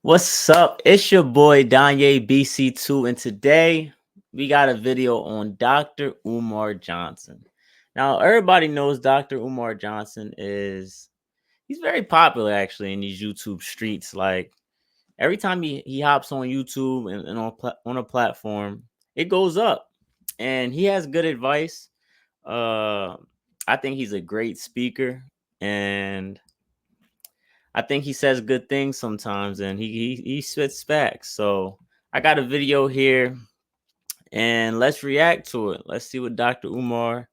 What's up? It's your boy Danye BC2, and today we got a video on Dr. Umar Johnson. Now, everybody knows Dr. Umar Johnson he's very popular actually in these YouTube streets. Like every time he hops on YouTube and on a platform, it goes up, and he has good advice. Uh, I think he's a great speaker, and I think he says good things sometimes, and he spits back. So I got a video here, and let's react to it. Let's see what Dr. Umar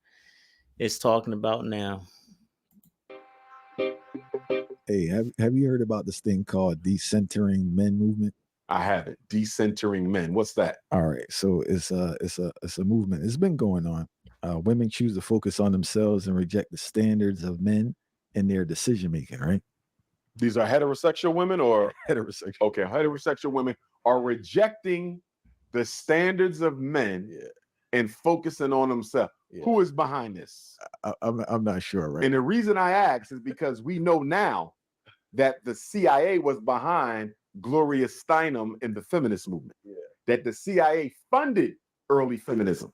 is talking about now. Hey, have you heard about this thing called decentering men movement? I haven't. Decentering men. What's that? All right, so it's a movement. It's been going on. Women choose to focus on themselves and reject the standards of men in their decision making. Right? These are heterosexual women or Heterosexual. okay, heterosexual women are rejecting the standards of men Yeah, and focusing on themselves. yeah. Who is behind this? I'm not sure. Right? And the reason I ask is because we know now that the CIA was behind Gloria Steinem in the feminist movement. Yeah. That the CIA funded early feminism.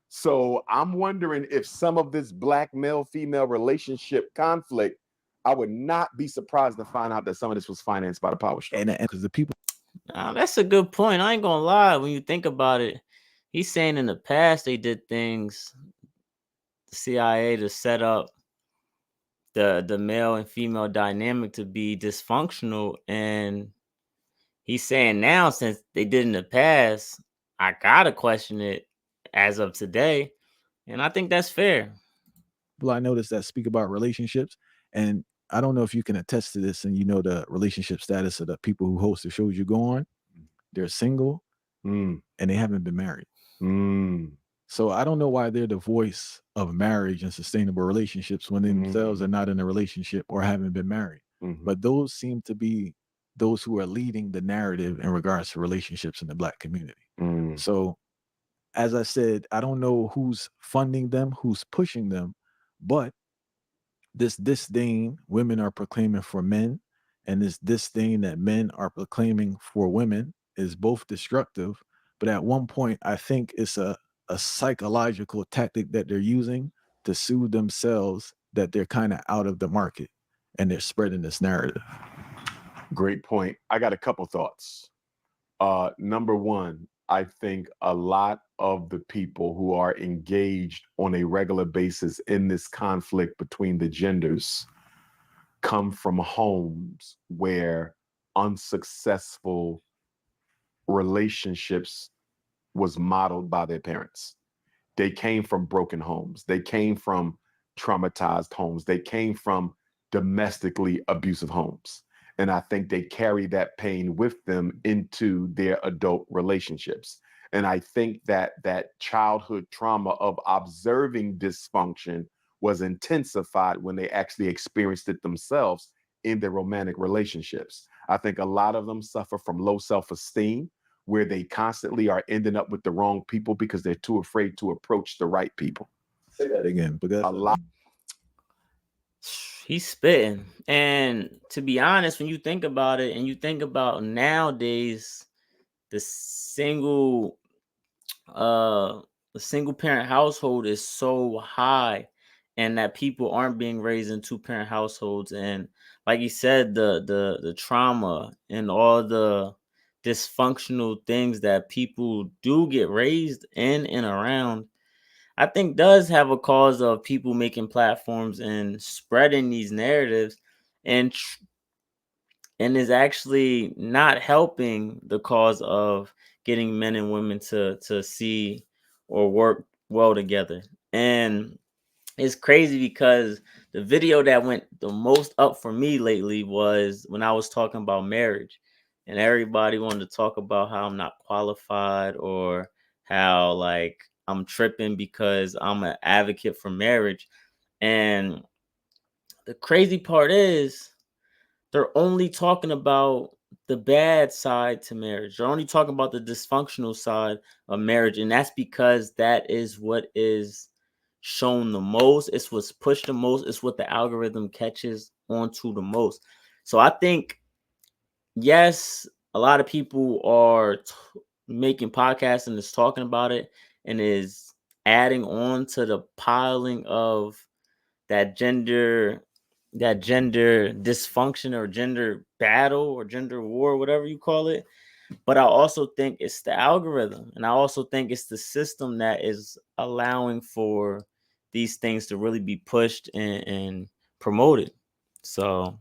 So I'm wondering if some of this black male-female relationship conflict, I would not be surprised to find out that some of this was financed by the power structure. And because the people. That's a good point. I ain't gonna lie. When you think about it, he's saying in the past they did things, the CIA, to set up the male and female dynamic to be dysfunctional, and he's saying now, since they did in the past, I gotta question it as of today. And I think that's fair. I noticed that speak about relationships, and I don't know if you can attest to this, and you know the relationship status of the people who host the shows you go on. They're single Mm, and they haven't been married. mm, So I don't know why they're the voice of marriage and sustainable relationships when they themselves are not in a relationship or haven't been married. mhm. But those seem to be those who are leading the narrative in regards to relationships in the Black community. Mm. So, as I said, I don't know who's funding them, who's pushing them, but this disdain women are proclaiming for men and this disdain that men are proclaiming for women is both destructive. But at one point, I think it's a psychological tactic that they're using to soothe themselves that they're kind of out of the market and they're spreading this narrative. Great point. I got a couple thoughts. Number one, I think a lot of the people who are engaged on a regular basis in this conflict between the genders come from homes where unsuccessful relationships was modeled by their parents. They came from broken homes. They came from traumatized homes. They came from domestically abusive homes. And I think they carry that pain with them into their adult relationships. And I think that childhood trauma of observing dysfunction was intensified when they actually experienced it themselves in their romantic relationships. I think a lot of them suffer from low self-esteem, where they constantly are ending up with the wrong people because they're too afraid to approach the right people. Say that again, because A lot. He's spitting. And to be honest, when you think about it, and you think about nowadays, the uh the single parent household is so high, and that people aren't being raised in two parent households. And like you said, the trauma and all the dysfunctional things that people do get raised in and around, I think does have a cause of people making platforms and spreading these narratives, and and is actually not helping the cause of getting men and women to see or work well together. And it's crazy because the video that went the most up for me lately was when I was talking about marriage, and everybody wanted to talk about how I'm not qualified, or how like I'm tripping because I'm an advocate for marriage. And the crazy part is, they're only talking about the bad side to marriage. They're only talking about the dysfunctional side of marriage. And that's because that is what is shown the most. It's what's pushed the most. It's what the algorithm catches onto the most. So I think yes, a lot of people are making podcasts and is talking about it and is adding on to the piling of that gender dysfunction or gender battle or gender war, whatever you call it. But I also think it's the algorithm, and I also think it's the system that is allowing for these things to really be pushed and promoted. So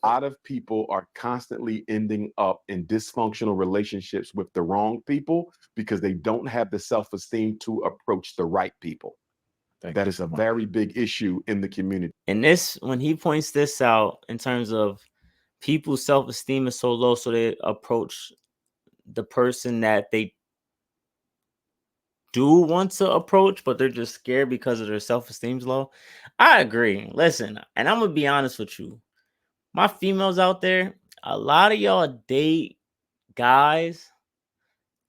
A lot of people are constantly ending up in dysfunctional relationships with the wrong people because they don't have the self-esteem to approach the right people. Thank That you is so a much. very big issue in the community. and this when he points this out in terms of people's self-esteem is so low, so they approach the person that they do want to approach, but they're just scared because of their self-esteem's low. I agree. Listen, and I'm gonna be honest with you. My females out there, a lot of y'all date guys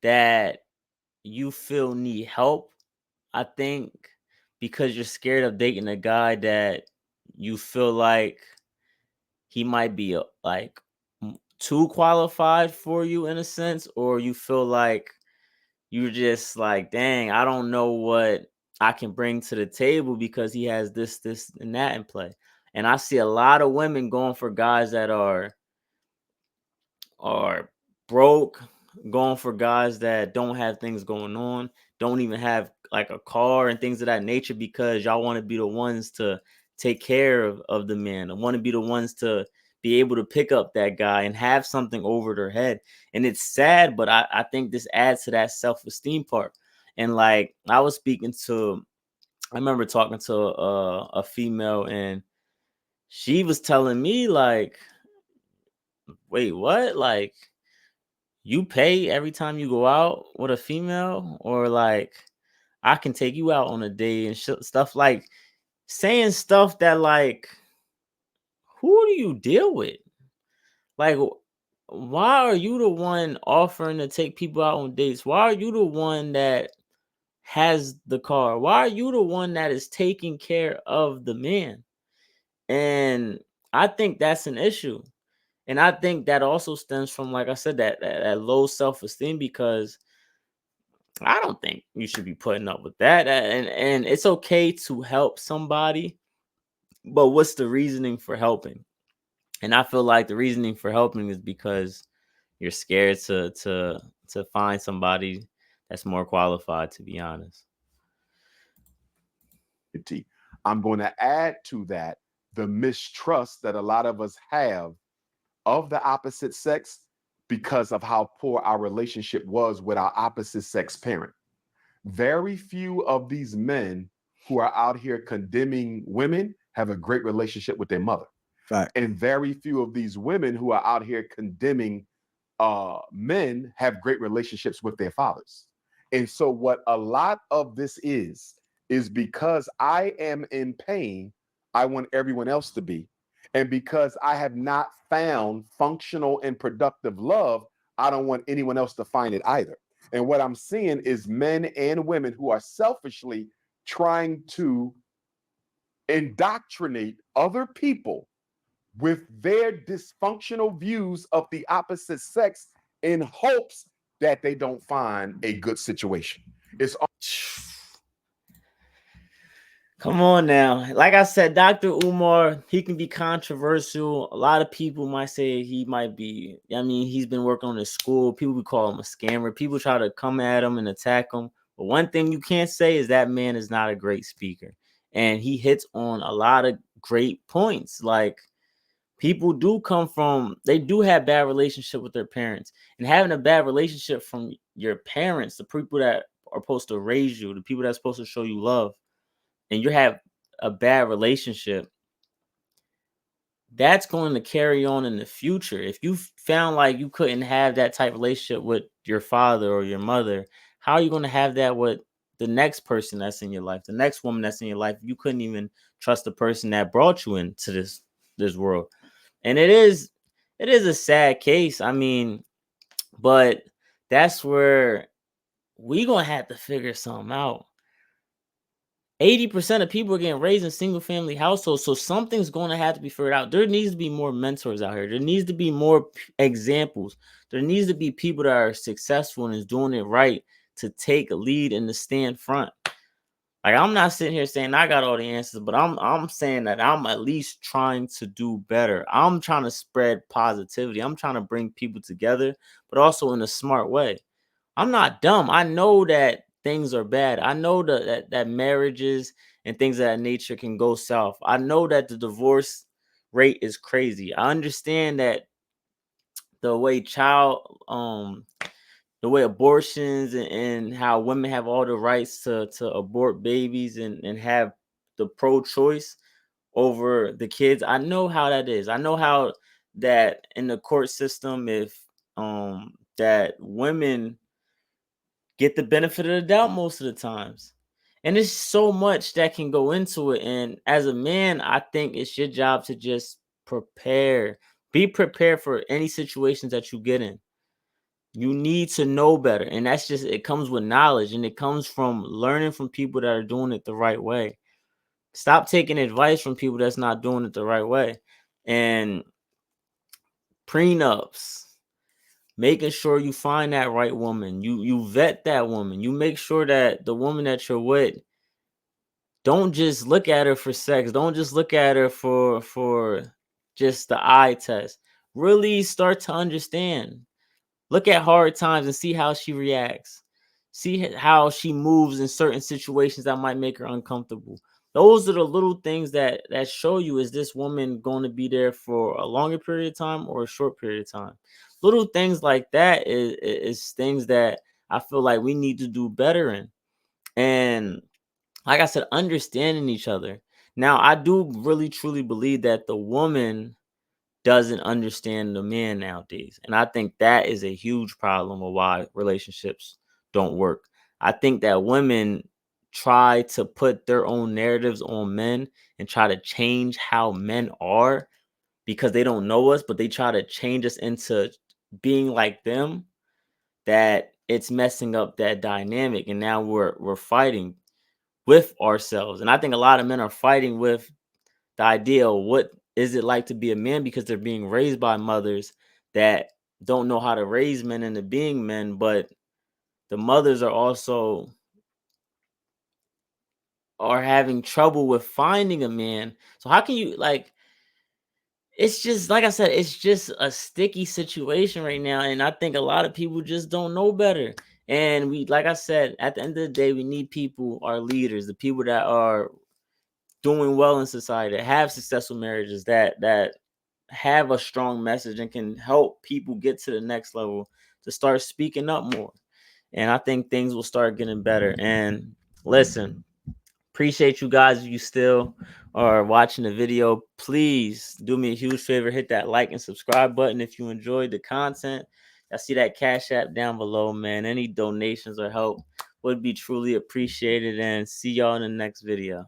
that you feel need help. I think because you're scared of dating a guy that you feel like he might be like too qualified for you in a sense, or you feel like you're just like, dang, I don't know what I can bring to the table because he has this, and that in play. And I see a lot of women going for guys that are broke, going for guys that don't have things going on, don't even have like a car and things of that nature because y'all want to be the ones to take care of the man. I want to be the ones to be able to pick up that guy and have something over their head. And it's sad, but I think this adds to that self-esteem part. And like I remember talking to a female, and she was telling me like, wait, what? Like, you pay every time you go out with a female, or like I can take you out on a date and stuff, like saying stuff that like, who do you deal with? Like, why are you the one offering to take people out on dates? Why are you the one that has the car? Why are you the one that is taking care of the man? And I think that's an issue. And I think that also stems from, like I said, that low self-esteem, because I don't think you should be putting up with that. And it's okay to help somebody, but what's the reasoning for helping? And I feel like the reasoning for helping is because you're scared to find somebody that's more qualified, to be honest. I'm going to add to that the mistrust that a lot of us have of the opposite sex because of how poor our relationship was with our opposite sex parent. Very few of these men who are out here condemning women have a great relationship with their mother. Fact. And very few of these women who are out here condemning men have great relationships with their fathers. And so, what a lot of this is because I am in pain, I want everyone else to be. And because I have not found functional and productive love, I don't want anyone else to find it either. And what I'm seeing is men and women who are selfishly trying to indoctrinate other people with their dysfunctional views of the opposite sex in hopes that they don't find a good situation. It's Come on now. Like I said, Dr. Umar, he can be controversial. A lot of people might say he might be, I mean, he's been working on his school. People would call him a scammer. People try to come at him and attack him. But one thing you can't say is that man is not a great speaker. And he hits on a lot of great points. Like, people do come from, they do have bad relationship with their parents. And having a bad relationship from your parents, the people that are supposed to raise you, the people that's supposed to show you love, and you have a bad relationship, that's going to carry on in the future. If you found like you couldn't have that type of relationship with your father or your mother, how are you going to have that with the next person that's in your life, the next woman that's in your life? You couldn't even trust the person that brought you into this world. And it is a sad case. I mean, but that's where we gonna have to figure something out. 80% of people are getting raised in single family households. So something's going to have to be figured out. There needs to be more mentors out here. There needs to be more examples. There needs to be people that are successful and is doing it right to take a lead and to stand front. Like, I'm not sitting here saying I got all the answers, but I'm saying that I'm at least trying to do better. I'm trying to spread positivity. I'm trying to bring people together, but also in a smart way. I'm not dumb. I know that things are bad. I know that marriages and things of that nature can go south. I know that the divorce rate is crazy. I understand that the way the way abortions and how women have all the rights to abort babies and have the pro-choice over the kids. I know how that is. I know how that in the court system, if that women get the benefit of the doubt most of the times. And there's so much that can go into it. And as a man, I think it's your job to just prepare. Be prepared for any situations that you get in. You need to know better. And that's just, it comes with knowledge and it comes from learning from people that are doing it the right way. Stop taking advice from people that's not doing it the right way. And prenups, making sure you find that right woman. You vet that woman. You make sure that the woman that you're with, don't just look at her for sex. Don't just look at her for just the eye test. Really start to understand. Look at hard times and see how she reacts. See how she moves in certain situations that might make her uncomfortable. Those are the little things that show you, is this woman going to be there for a longer period of time or a short period of time. Little things like that is things that I feel like we need to do better in. And like I said, understanding each other. Now, I do really truly believe that the woman doesn't understand the man nowadays. And I think that is a huge problem of why relationships don't work. I think that women try to put their own narratives on men and try to change how men are because they don't know us, but they try to change us into being like them, that it's messing up that dynamic. And now we're fighting with ourselves. And I think a lot of men are fighting with the idea of what is it like to be a man, because they're being raised by mothers that don't know how to raise men into being men, but the mothers are also are having trouble with finding a man. So how can you, like, it's just like I said, it's just a sticky situation right now. And I think a lot of people just don't know better. And we, like I said, at the end of the day, we need people, our leaders, the people that are doing well in society, that have successful marriages, that have a strong message and can help people get to the next level, to start speaking up more. And I think things will start getting better. And listen, appreciate you guys. If you still are watching the video, please do me a huge favor, hit that like and subscribe button if you enjoyed the content. I see that Cash App down below, man. Any donations or help would be truly appreciated. And see y'all in the next video.